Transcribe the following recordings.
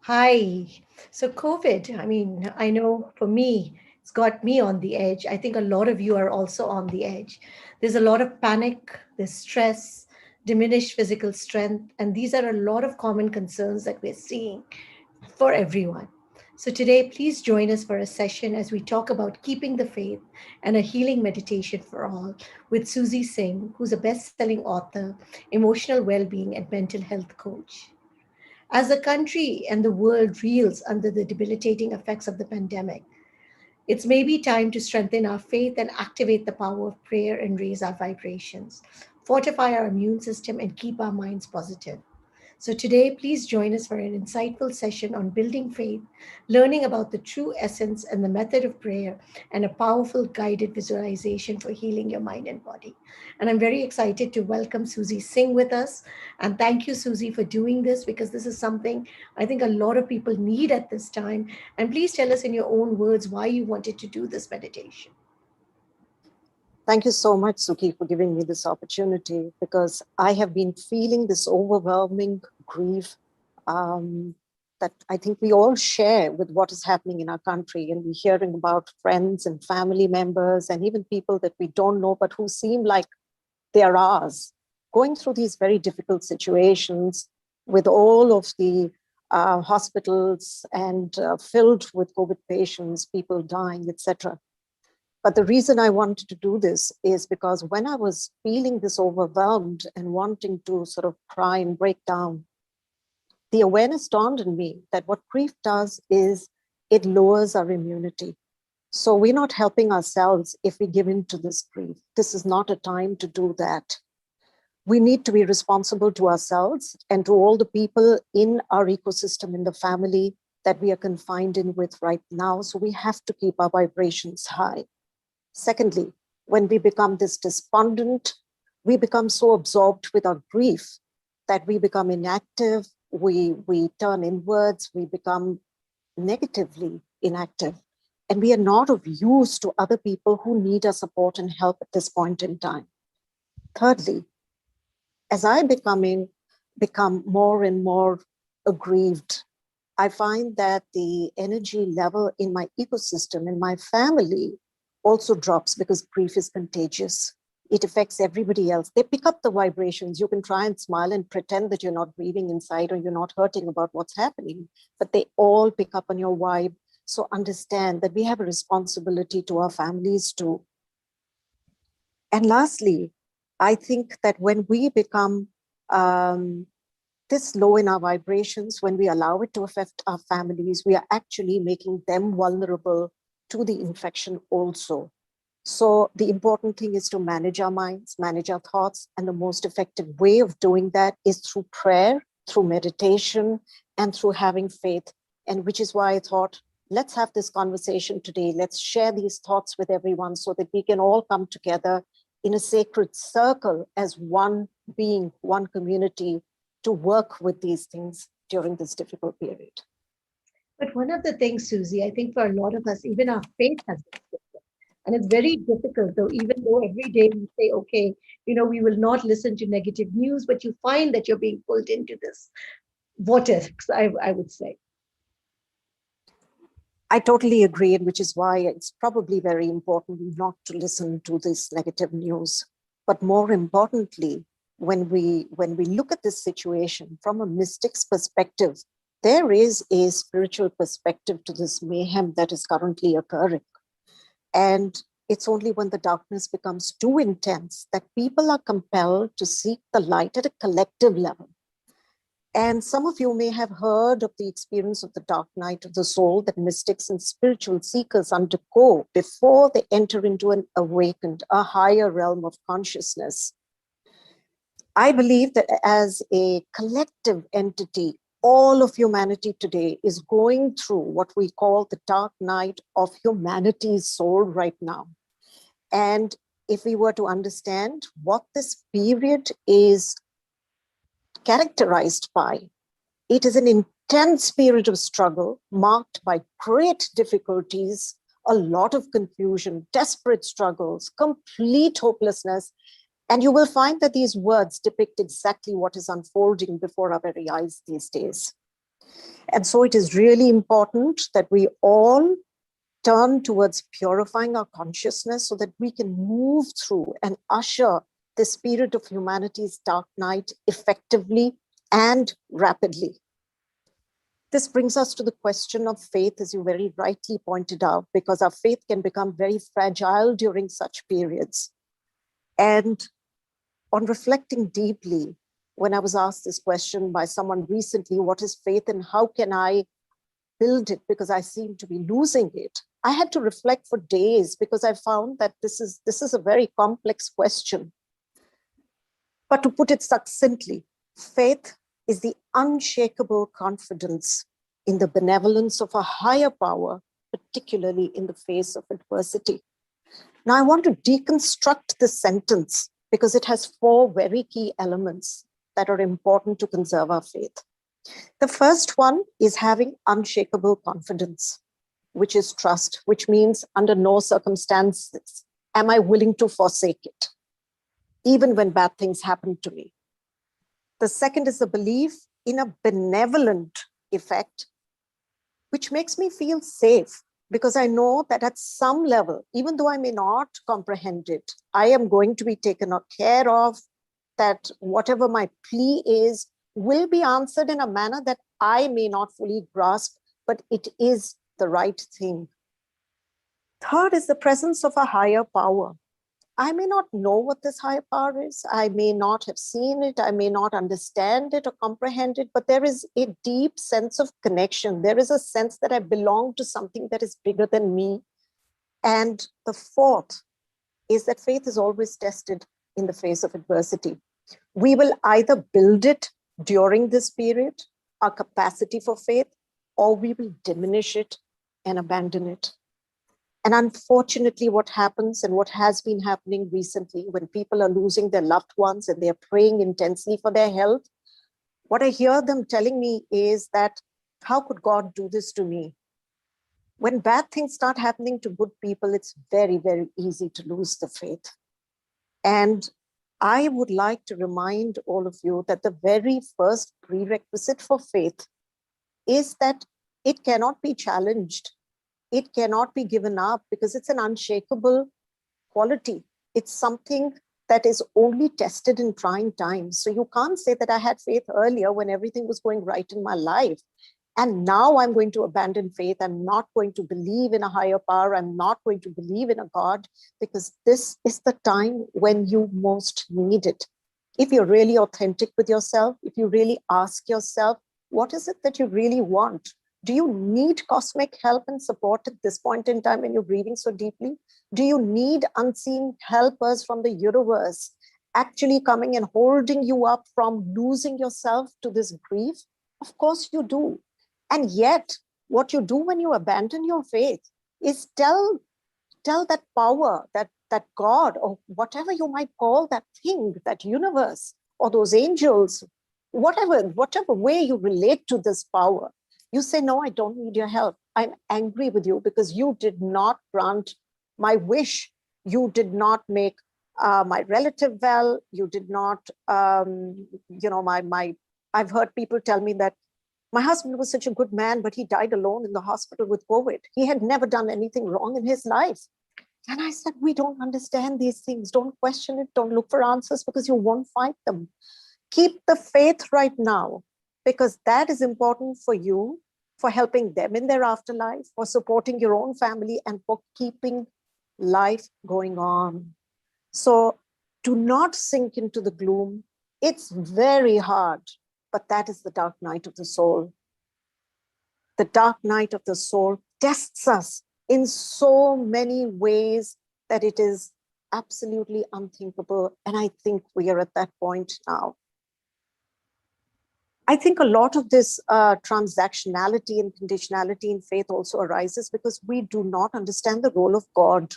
Hi. So, COVID, I know for me, it's got me on the edge. I think a lot of you are also on the edge. There's a lot of panic, there's stress, diminished physical strength, and these are a lot of common concerns that we're seeing for everyone. So, today, please join us for a session as we talk about keeping the faith and a healing meditation for all with Suzy Singh, who's a best selling author, emotional well being, and mental health coach. As the country and the world reels under the debilitating effects of the pandemic, it's maybe time to strengthen our faith and activate the power of prayer and raise our vibrations, fortify our immune system, and keep our minds positive. So, today, please join us for an insightful session on building faith, learning about the true essence and the method of prayer, and a powerful guided visualization for healing your mind and body. And I'm very excited to welcome Suzy Singh with us. And thank you, Suzy, for doing this because this is something I think a lot of people need at this time. And please tell us in your own words why you wanted to do this meditation. Thank you so much, Suki, for giving me this opportunity because I have been feeling this overwhelming grief that I think we all share with what is happening in our country. And we're hearing about friends and family members and even people that we don't know, but who seem like they are ours, going through these very difficult situations with all of the hospitals and filled with COVID patients, people dying, etc. But the reason I wanted to do this is because when I was feeling this overwhelmed and wanting to sort of cry and break down, the awareness dawned on me that what grief does is it lowers our immunity. So we're not helping ourselves if we give in to this grief. This is not a time to do that. We need to be responsible to ourselves and to all the people in our ecosystem, in the family that we are confined in with right now. So we have to keep our vibrations high. Secondly, when we become this despondent, we become so absorbed with our grief that we become inactive, we turn inwards, we become negatively inactive, and we are not of use to other people who need our support and help at this point in time. Thirdly, as I become more and more aggrieved, I find that the energy level in my ecosystem, in my family, also drops because grief is contagious. It affects everybody else. They pick up the vibrations. You can try and smile and pretend that you're not grieving inside or you're not hurting about what's happening, but they all pick up on your vibe. So understand that we have a responsibility to our families too. And lastly, I think that when we become this low in our vibrations, when we allow it to affect our families, we are actually making them vulnerable to the infection also. So the important thing is to manage our minds, manage our thoughts. And the most effective way of doing that is through prayer, through meditation, and through having faith. And which is why I thought, let's have this conversation today. Let's share these thoughts with everyone so that we can all come together in a sacred circle as one being, one community to work with these things during this difficult period. But one of the things, Suzy, I think for a lot of us, even our faith has been shifted. And it's very difficult, though, even though every day we say, okay, we will not listen to negative news, but you find that you're being pulled into this vortex, I would say. I totally agree, and which is why it's probably very important not to listen to this negative news. But more importantly, when we look at this situation from a mystic's perspective, there is a spiritual perspective to this mayhem that is currently occurring. And it's only when the darkness becomes too intense that people are compelled to seek the light at a collective level. And some of you may have heard of the experience of the dark night of the soul that mystics and spiritual seekers undergo before they enter into an awakened, a higher realm of consciousness. I believe that as a collective entity, all of humanity today is going through what we call the dark night of humanity's soul right now. And if we were to understand what this period is characterized by, it is an intense period of struggle marked by great difficulties, a lot of confusion, desperate struggles, complete hopelessness. And you will find that these words depict exactly what is unfolding before our very eyes these days. And so it is really important that we all turn towards purifying our consciousness so that we can move through and usher the spirit of humanity's dark night effectively and rapidly. This brings us to the question of faith, as you very rightly pointed out, because our faith can become very fragile during such periods. And on reflecting deeply, when I was asked this question by someone recently, what is faith and how can I build it because I seem to be losing it, I had to reflect for days because I found that this is a very complex question. But to put it succinctly, faith is the unshakable confidence in the benevolence of a higher power, particularly in the face of adversity. Now, I want to deconstruct this sentence because it has 4 very key elements that are important to conserve our faith. The first one is having unshakable confidence, which is trust, which means under no circumstances am I willing to forsake it, even when bad things happen to me. The second is the belief in a benevolent effect, which makes me feel safe because I know that at some level, even though I may not comprehend it, I am going to be taken care of, that whatever my plea is will be answered in a manner that I may not fully grasp, but it is the right thing. Third is the presence of a higher power. I may not know what this higher power is. I may not have seen it. I may not understand it or comprehend it, but there is a deep sense of connection. There is a sense that I belong to something that is bigger than me. And the fourth is that faith is always tested in the face of adversity. We will either build it during this period, our capacity for faith, or we will diminish it and abandon it. And unfortunately, what happens and what has been happening recently when people are losing their loved ones and they're praying intensely for their health, what I hear them telling me is that, how could God do this to me? When bad things start happening to good people, it's very, very easy to lose the faith. And I would like to remind all of you that the very first prerequisite for faith is that it cannot be challenged. It cannot be given up because it's an unshakable quality. It's something that is only tested in trying times. So you can't say that I had faith earlier when everything was going right in my life, and now I'm going to abandon faith. I'm not going to believe in a higher power. I'm not going to believe in a God, because this is the time when you most need it. If you're really authentic with yourself, if you really ask yourself, what is it that you really want? Do you need cosmic help and support at this point in time when you're grieving so deeply? Do you need unseen helpers from the universe actually coming and holding you up from losing yourself to this grief? Of course you do. And yet, what you do when you abandon your faith is tell that power, that God, or whatever you might call that thing, that universe, or those angels, whatever way you relate to this power, you say, no, I don't need your help. I'm angry with you because you did not grant my wish. You did not make my relative well. You did not, I've heard people tell me that my husband was such a good man, but he died alone in the hospital with COVID. He had never done anything wrong in his life. And I said, we don't understand these things. Don't question it. Don't look for answers because you won't find them. Keep the faith right now, because that is important for you, for helping them in their afterlife, for supporting your own family, and for keeping life going on. So do not sink into the gloom. It's very hard, but that is the dark night of the soul. The dark night of the soul tests us in so many ways that it is absolutely unthinkable. And I think we are at that point now. I think a lot of this transactionality and conditionality in faith also arises because we do not understand the role of God.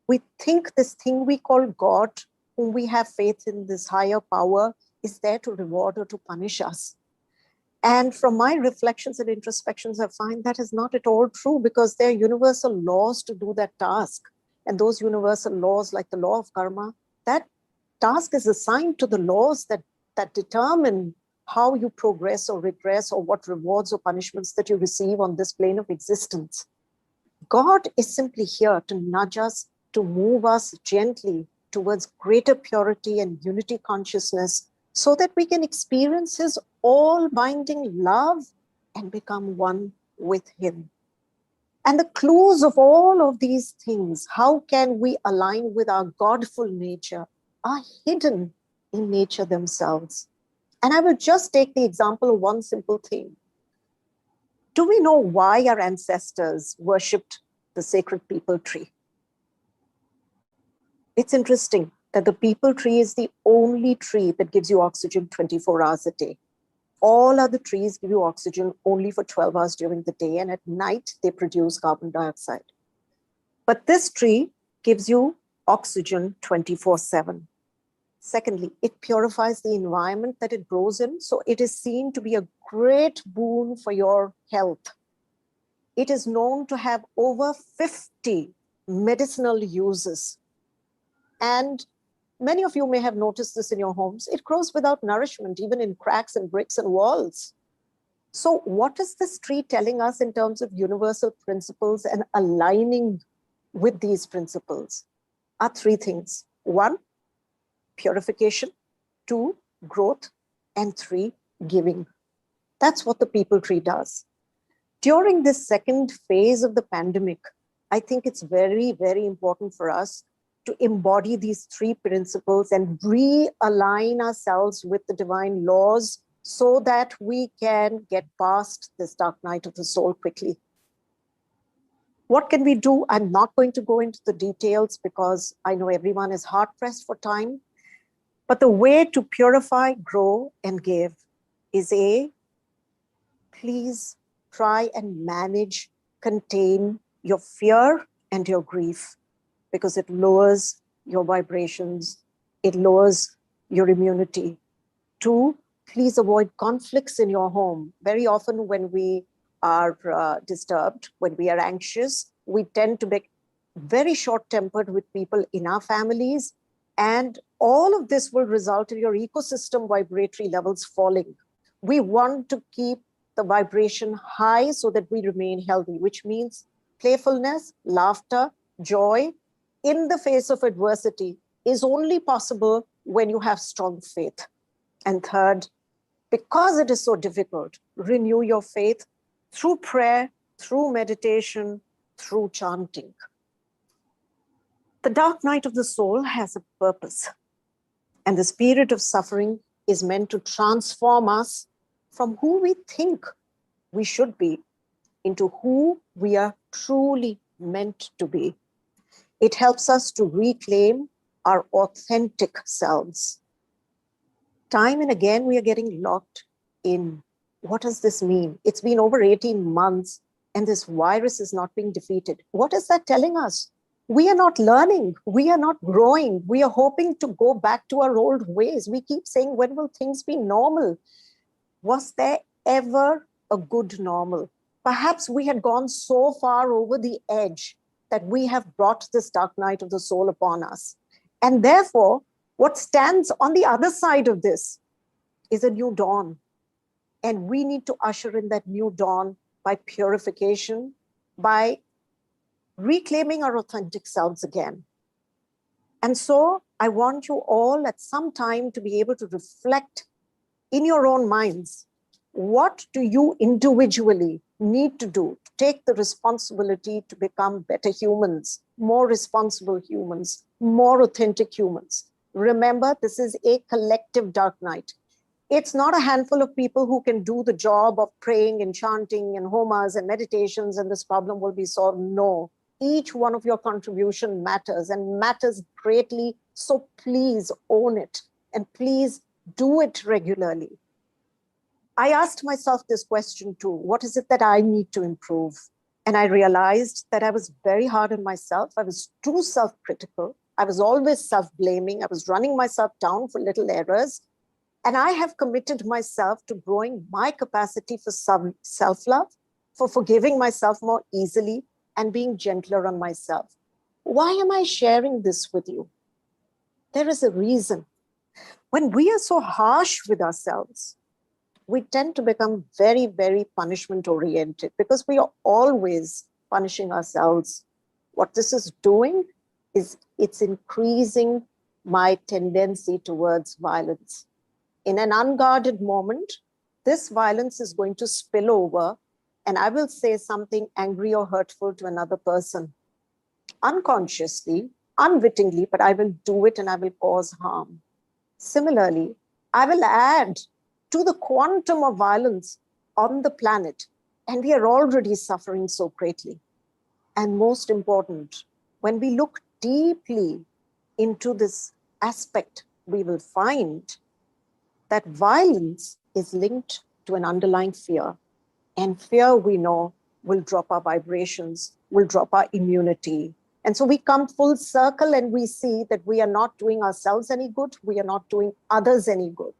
We think this thing we call God, whom we have faith in, this higher power, is there to reward or to punish us. And from my reflections and introspections, I find that is not at all true, because there are universal laws to do that task. And those universal laws, like the law of karma, that task is assigned to the laws that determine how you progress or regress or what rewards or punishments that you receive on this plane of existence. God is simply here to nudge us, to move us gently towards greater purity and unity consciousness so that we can experience his all-binding love and become one with him. And the clues of all of these things, how can we align with our Godful nature, are hidden in nature themselves. And I will just take the example of one simple thing. Do we know why our ancestors worshipped the sacred peepal tree? It's interesting that the peepal tree is the only tree that gives you oxygen 24 hours a day. All other trees give you oxygen only for 12 hours during the day, and at night they produce carbon dioxide. But this tree gives you oxygen 24/7. Secondly, it purifies the environment that it grows in, so it is seen to be a great boon for your health. It is known to have over 50 medicinal uses. And many of you may have noticed this in your homes. It grows without nourishment, even in cracks and bricks and walls. So what is this tree telling us in terms of universal principles and aligning with these principles? Are three things. One, purification. Two, growth. And three, giving. That's what the peepal tree does. During this second phase of the pandemic, I think it's very, very important for us to embody these three principles and realign ourselves with the divine laws so that we can get past this dark night of the soul quickly. What can we do? I'm not going to go into the details because I know everyone is hard pressed for time. But the way to purify, grow, and give is A, please try and manage, contain your fear and your grief, because it lowers your vibrations, it lowers your immunity. Two, please avoid conflicts in your home. Very often when we are disturbed, when we are anxious, we tend to be very short-tempered with people in our families, and all of this will result in your ecosystem vibratory levels falling. We want to keep the vibration high so that we remain healthy, which means playfulness, laughter, joy in the face of adversity is only possible when you have strong faith. And third, because it is so difficult, renew your faith through prayer, through meditation, through chanting. The dark night of the soul has a purpose, and the spirit of suffering is meant to transform us from who we think we should be into who we are truly meant to be. It helps us to reclaim our authentic selves. Time and again, we are getting locked in. What does this mean? It's been over 18 months and this virus is not being defeated. What is that telling us? We are not learning. We are not growing. We are hoping to go back to our old ways. We keep saying, when will things be normal? Was there ever a good normal? Perhaps we had gone so far over the edge that we have brought this dark night of the soul upon us. And therefore, what stands on the other side of this is a new dawn. And we need to usher in that new dawn by purification, by reclaiming our authentic selves again. And so I want you all at some time to be able to reflect in your own minds, what do you individually need to do to take the responsibility to become better humans, more responsible humans, more authentic humans? Remember, this is a collective dark night. It's not a handful of people who can do the job of praying and chanting and homas and meditations and this problem will be solved. No, each one of your contribution matters and matters greatly. So please own it and please do it regularly. I asked myself this question too, what is it that I need to improve? And I realized that I was very hard on myself. I was too self-critical. I was always self-blaming. I was running myself down for little errors. And I have committed myself to growing my capacity for self-love, for forgiving myself more easily and being gentler on myself. Why am I sharing this with you? There is a reason. When we are so harsh with ourselves, we tend to become very, very punishment oriented because we are always punishing ourselves. What this is doing is it's increasing my tendency towards violence. In an unguarded moment, this violence is going to spill over, and I will say something angry or hurtful to another person. Unconsciously, unwittingly, but I will do it and I will cause harm. Similarly, I will add to the quantum of violence on the planet, and we are already suffering so greatly. And most important, when we look deeply into this aspect, we will find that violence is linked to an underlying fear. And fear, we know, will drop our vibrations, will drop our immunity. And so we come full circle and we see that we are not doing ourselves any good. We are not doing others any good.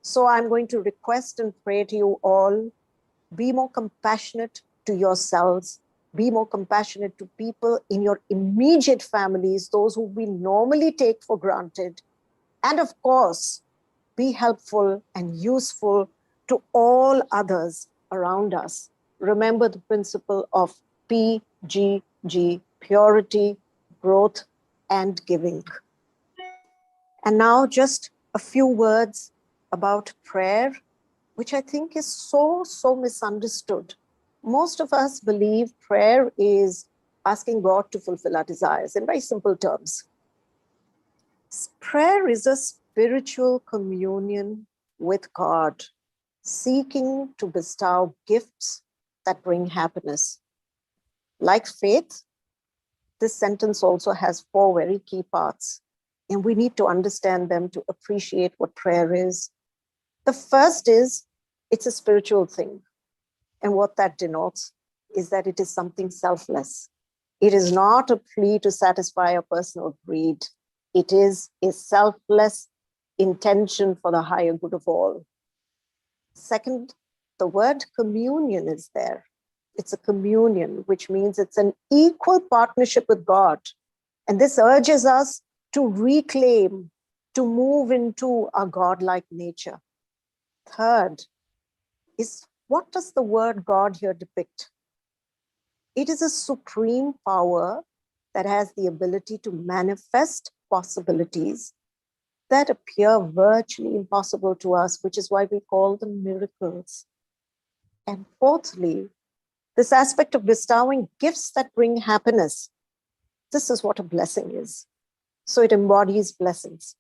So I'm going to request and pray to you all, be more compassionate to yourselves, be more compassionate to people in your immediate families, those who we normally take for granted. And of course, be helpful and useful to all others around us. Remember the principle of PGG, purity, growth, and giving. And now just a few words about prayer, which I think is so misunderstood. Most of us believe prayer is asking God to fulfill our desires in very simple terms. Prayer is a spiritual communion with God, seeking to bestow gifts that bring happiness. Like faith, this sentence also has 4 very key parts, and we need to understand them to appreciate what prayer is. The first is, it's a spiritual thing. And what that denotes is that it is something selfless. It is not a plea to satisfy a personal greed. It is a selfless intention for the higher good of all. Second, the word communion is there. It's a communion, which means it's an equal partnership with God. And this urges us to reclaim, to move into our godlike nature. Third is, what does the word God here depict? It is a supreme power that has the ability to manifest possibilities that appear virtually impossible to us, which is why we call them miracles. And fourthly, this aspect of bestowing gifts that bring happiness. This is what a blessing is. So it embodies blessings.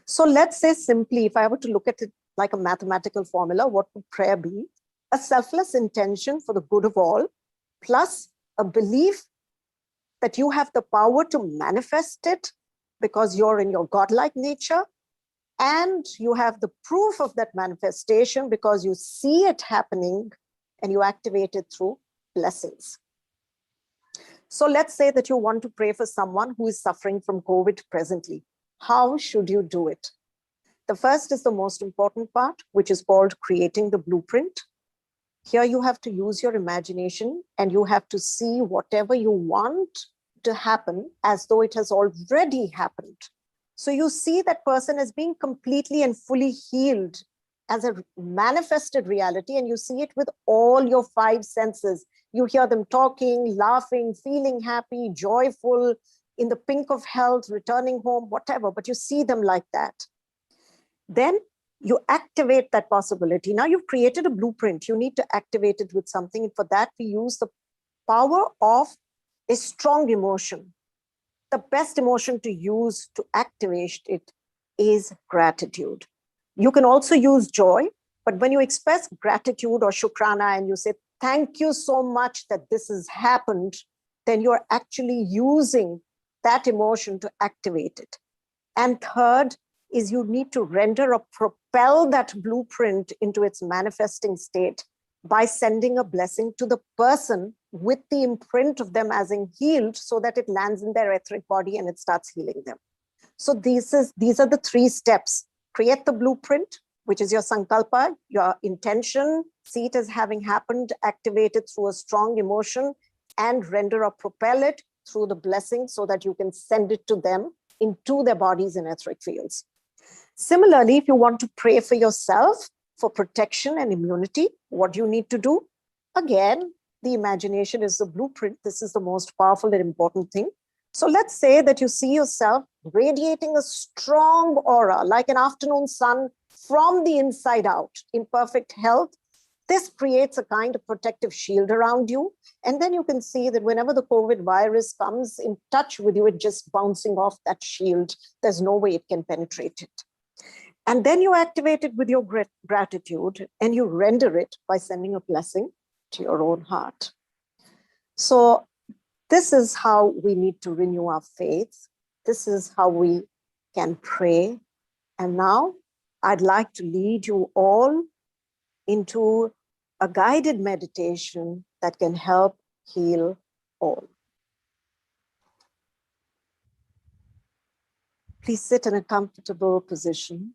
So let's say simply, if I were to look at it like a mathematical formula, what would prayer be? A selfless intention for the good of all, plus a belief that you have the power to manifest it because you're in your godlike nature, and you have the proof of that manifestation because you see it happening and you activate it through blessings. So let's say that you want to pray for someone who is suffering from COVID presently. How should you do it? The first is the most important part, which is called creating the blueprint. Here you have to use your imagination and you have to see whatever you want to happen as though it has already happened. So you see that person as being completely and fully healed as a manifested reality, and you see it with all your 5 senses. You hear them talking, laughing, feeling happy, joyful, in the pink of health, returning home, whatever, but you see them like that. Then you activate that possibility. Now you've created a blueprint. You need to activate it with something. And for that, we use the power of a strong emotion. The best emotion to use to activate it is gratitude. You can also use joy, but when you express gratitude or shukrana and you say, thank you so much that this has happened, then you're actually using that emotion to activate it. And third is, you need to render or propel that blueprint into its manifesting state by sending a blessing to the person with the imprint of them as in healed, so that it lands in their etheric body and it starts healing them. So these are the 3 steps. Create the blueprint, which is your sankalpa, your intention, see it as having happened, activate it through a strong emotion, and render or propel it through the blessing so that you can send it to them into their bodies and etheric fields. Similarly, if you want to pray for yourself, for protection and immunity. What do you need to do? Again, the imagination is the blueprint. This is the most powerful and important thing. So let's say that you see yourself radiating a strong aura, like an afternoon sun from the inside out, in perfect health. This creates a kind of protective shield around you. And then you can see that whenever the COVID virus comes in touch with you, it's just bouncing off that shield. There's no way it can penetrate it. And then you activate it with your gratitude, and you render it by sending a blessing to your own heart. So this is how we need to renew our faith. This is how we can pray. And now I'd like to lead you all into a guided meditation that can help heal all. Please sit in a comfortable position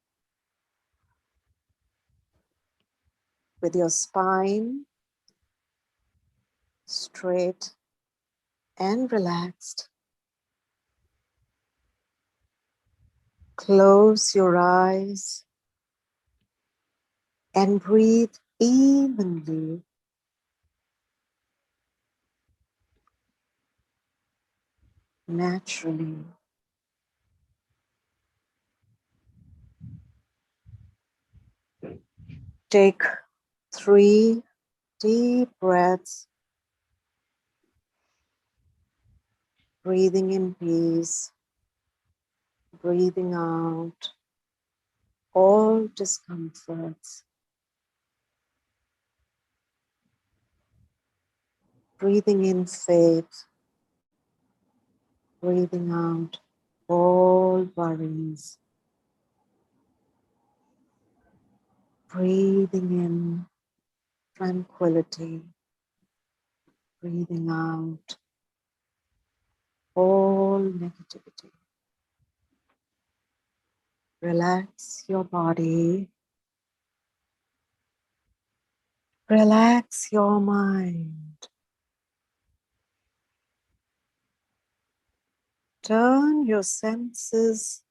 with your spine straight and relaxed. Close your eyes and breathe evenly. Naturally. Take 3 deep breaths, breathing in peace, breathing out all discomforts. Breathing in faith, breathing out all worries. Breathing in tranquility, breathing out all negativity. Relax your body. Relax your mind. Turn your senses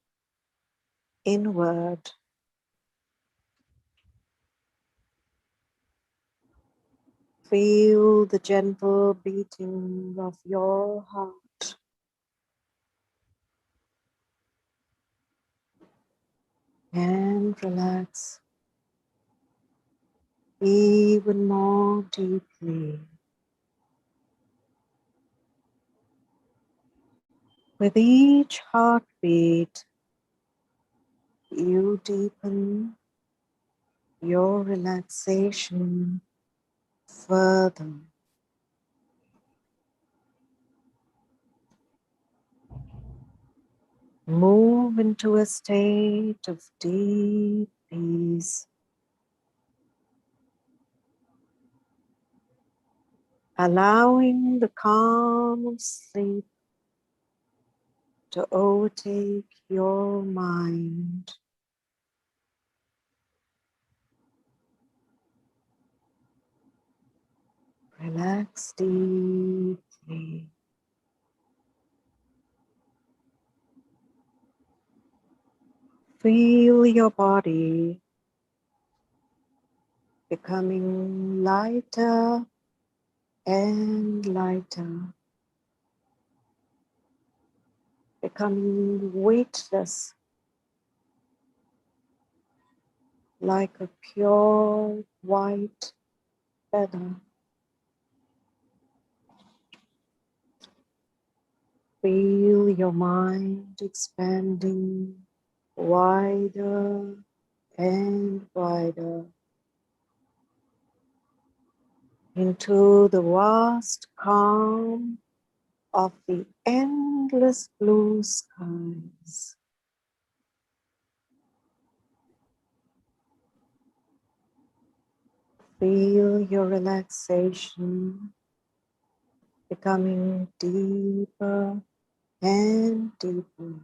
inward. Feel the gentle beating of your heart. And relax even more deeply. With each heartbeat, you deepen your relaxation further. Move into a state of deep peace, allowing the calm of sleep to overtake your mind. Relax deeply. Feel your body becoming lighter and lighter, becoming weightless, like a pure white feather. Feel your mind expanding wider and wider into the vast calm of the endless blue skies. Feel your relaxation becoming deeper and deeper,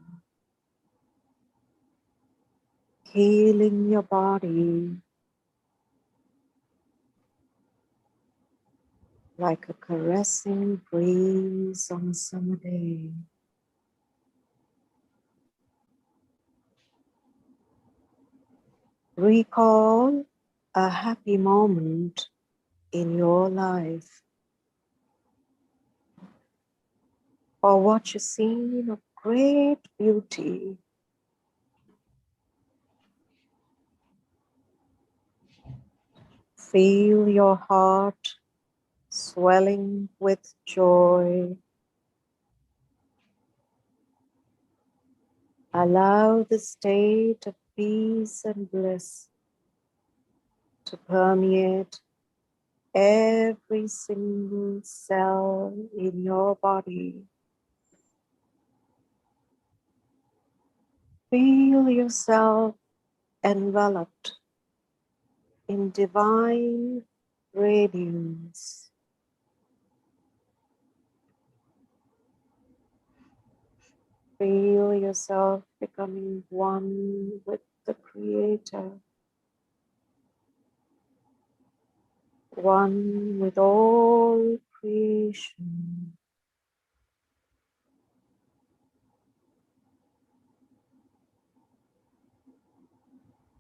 healing your body like a caressing breeze on a summer day. Recall a happy moment in your life, or watch a scene of great beauty. Feel your heart swelling with joy. Allow the state of peace and bliss to permeate every single cell in your body. Feel yourself enveloped in divine radiance. Feel yourself becoming one with the Creator, one with all creation.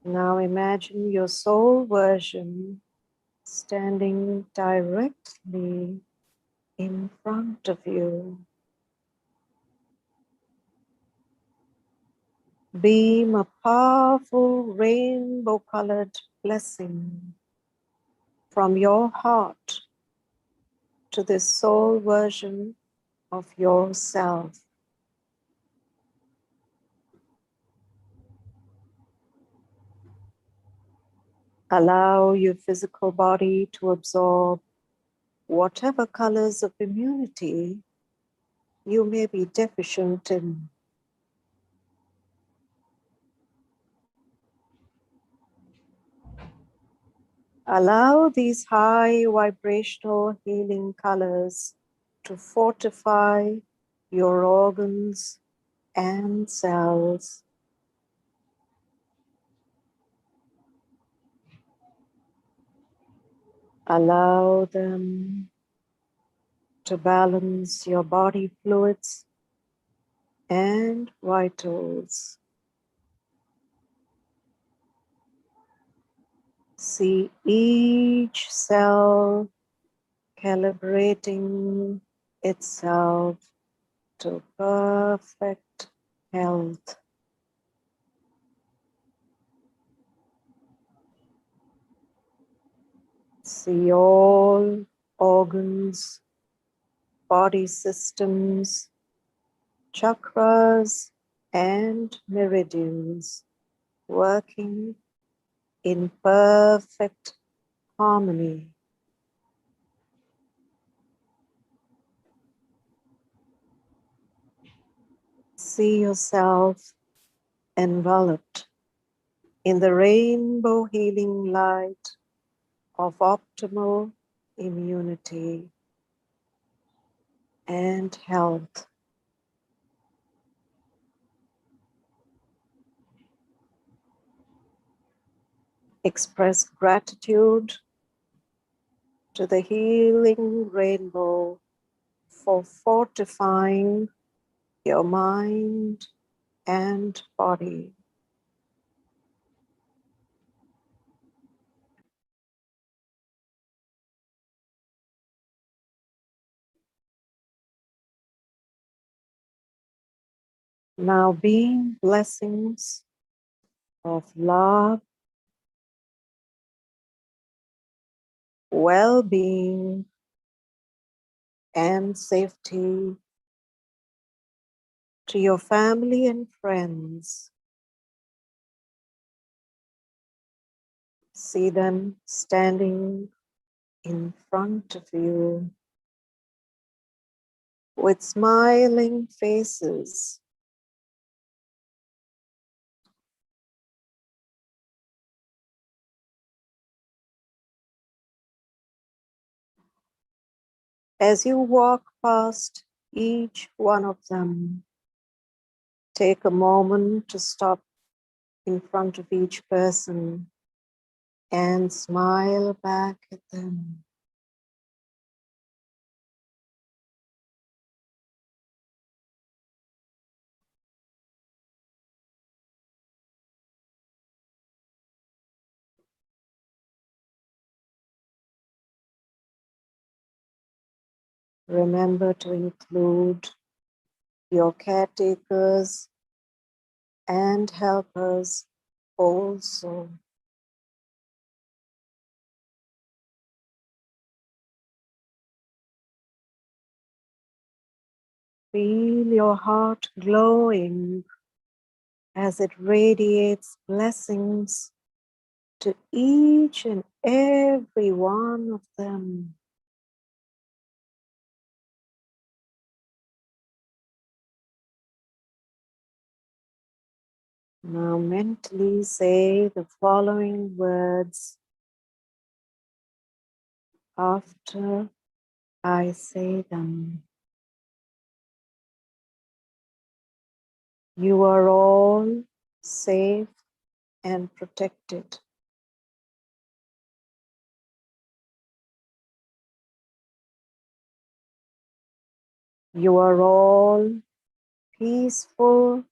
Now imagine your soul version standing directly in front of you. Beam a powerful rainbow-colored blessing from your heart to this soul version of yourself. Allow your physical body to absorb whatever colors of immunity you may be deficient in. Allow these high vibrational healing colors to fortify your organs and cells. Allow them to balance your body fluids and vitals. See each cell calibrating itself to perfect health. See all organs, body systems, chakras, and meridians working in perfect harmony. See yourself enveloped in the rainbow healing light of optimal immunity and health. Express gratitude to the healing rainbow for fortifying your mind and body. Now being blessings of love, well-being, and safety to your family and friends. See them standing in front of you with smiling faces. As you walk past each one of them, take a moment to stop in front of each person and smile back at them. Remember to include your caretakers and helpers also. Feel your heart glowing as it radiates blessings to each and every one of them. Now mentally say the following words after I say them. You are all safe and protected. You are all peaceful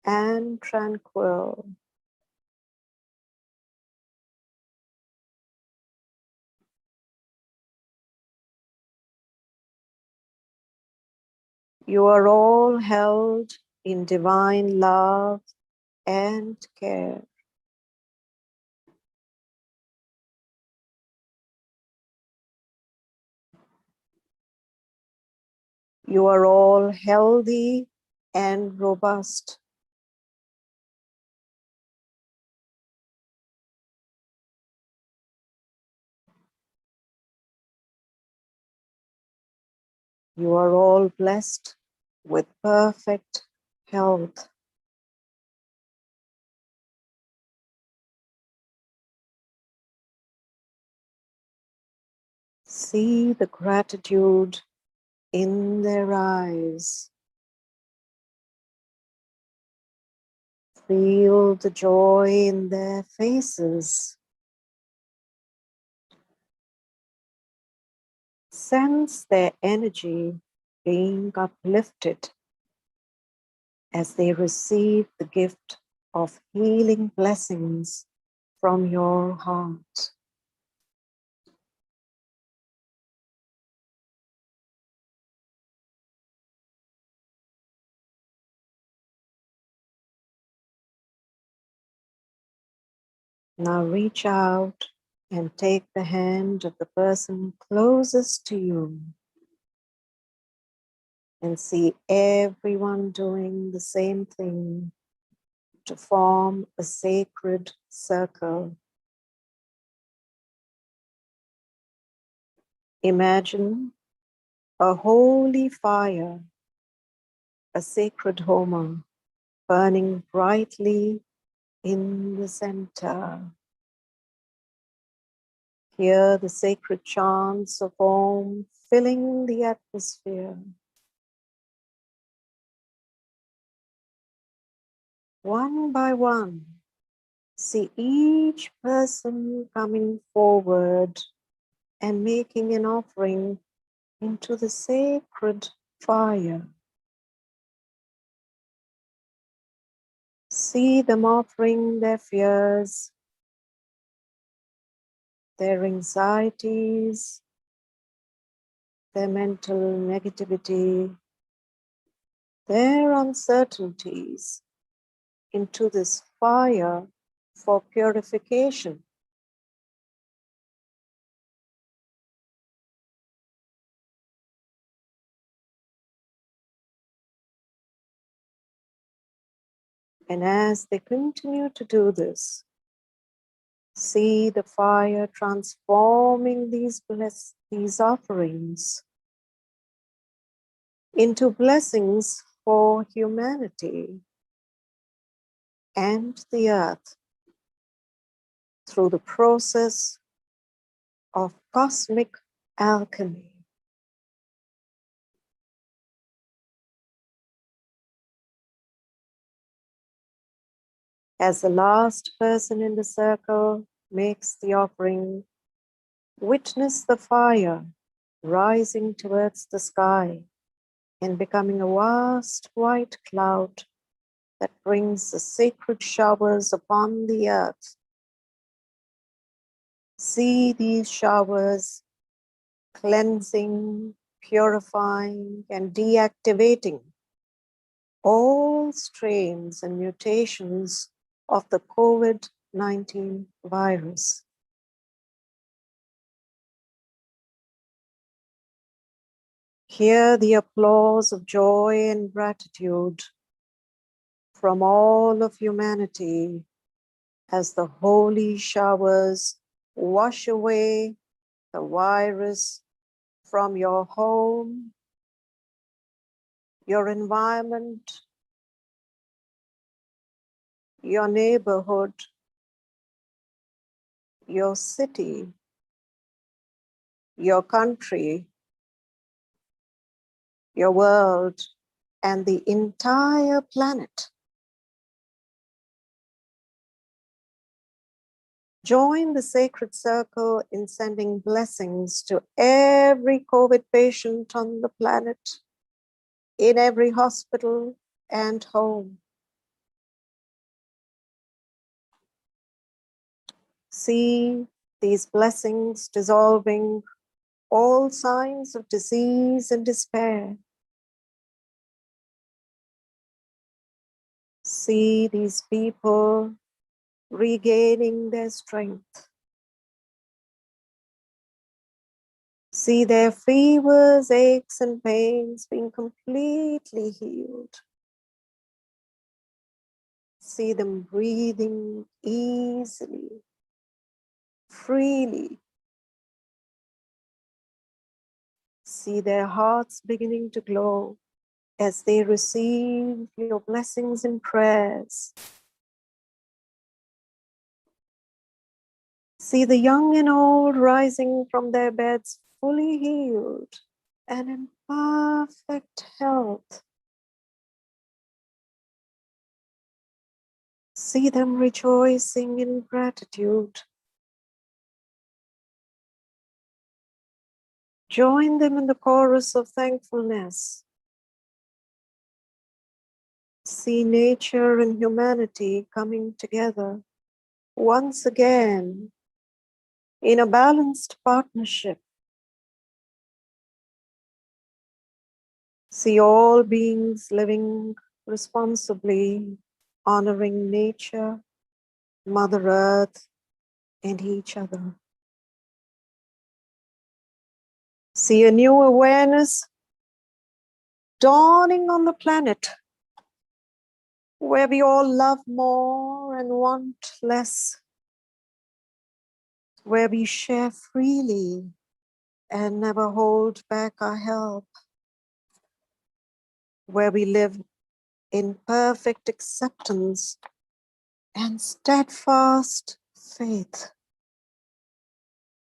and tranquil. You are all held in divine love and care. You are all healthy and robust. You are all blessed with perfect health. See the gratitude in their eyes. Feel the joy in their faces. Sense their energy being uplifted as they receive the gift of healing blessings from your heart. Now reach out and take the hand of the person closest to you and see everyone doing the same thing to form a sacred circle. Imagine a holy fire, a sacred homa, burning brightly in the center. Hear the sacred chants of Om filling the atmosphere. One by one, see each person coming forward and making an offering into the sacred fire. See them offering their fears, their anxieties, their mental negativity, their uncertainties into this fire for purification. And as they continue to do this, see the fire transforming these offerings into blessings for humanity and the earth through the process of cosmic alchemy. As the last person in the circle makes the offering, witness the fire rising towards the sky and becoming a vast white cloud that brings the sacred showers upon the earth. See these showers cleansing, purifying and deactivating all strains and mutations of the COVID-19 virus. Hear the applause of joy and gratitude from all of humanity as the holy showers wash away the virus from your home, your environment, your neighborhood, your city, your country, your world, and the entire planet. Join the sacred circle in sending blessings to every COVID patient on the planet, in every hospital and home. See these blessings dissolving all signs of disease and despair. See these people regaining their strength. See their fevers, aches, and pains being completely healed. See them breathing easily, freely. See their hearts beginning to glow as they receive your blessings and prayers. See the young and old rising from their beds fully healed and in perfect health. See them rejoicing in gratitude. Join them in the chorus of thankfulness. See nature and humanity coming together once again in a balanced partnership. See all beings living responsibly, honoring nature, Mother Earth, and each other. See a new awareness dawning on the planet, where we all love more and want less, where we share freely and never hold back our help, where we live in perfect acceptance and steadfast faith,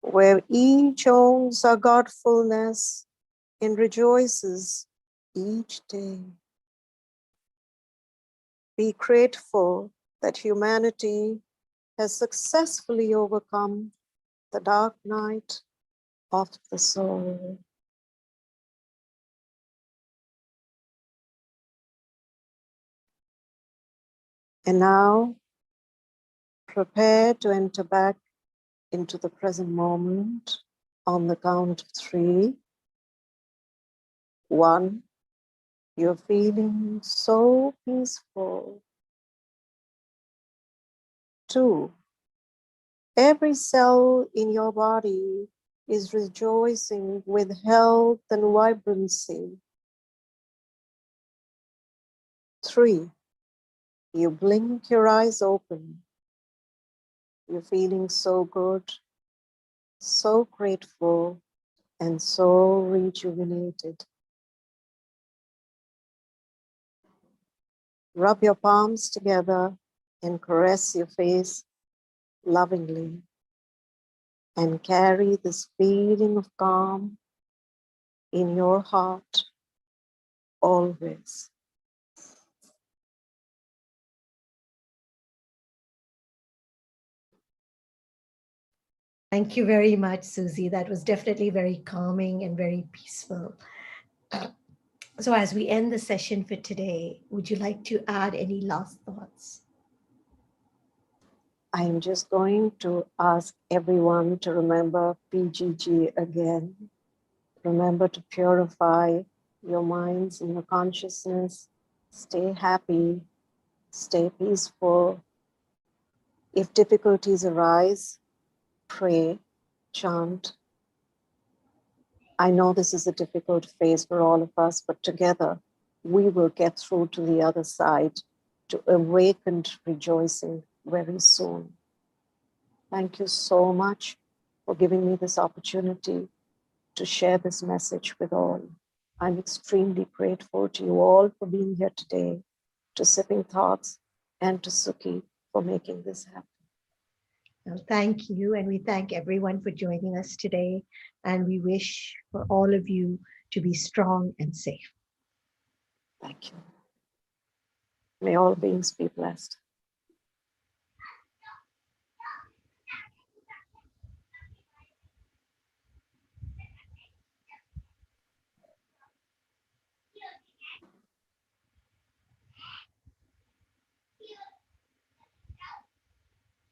where each owns our Godfulness and rejoices each day. Be grateful that humanity has successfully overcome the dark night of the soul. And now, prepare to enter back into the present moment on the count of 3. 1, you're feeling so peaceful. 2, every cell in your body is rejoicing with health and vibrancy. 3, you blink your eyes open. You're feeling so good, so grateful, and so rejuvenated. Rub your palms together and caress your face lovingly, and carry this feeling of calm in your heart always. Thank you very much, Suzy. That was definitely very calming and very peaceful. So, as we end the session for today, would you like to add any last thoughts? I am just going to ask everyone to remember PGG again. Remember to purify your minds and your consciousness. Stay happy, stay peaceful. If difficulties arise, pray, chant. I know this is a difficult phase for all of us, but together we will get through to the other side to awakened rejoicing very soon. Thank you so much for giving me this opportunity to share this message with all. I'm extremely grateful to you all for being here today, to Sipping Thoughts, and to Suki for making this happen. Well, thank you. And we thank everyone for joining us today. And we wish for all of you to be strong and safe. Thank you. May all beings be blessed.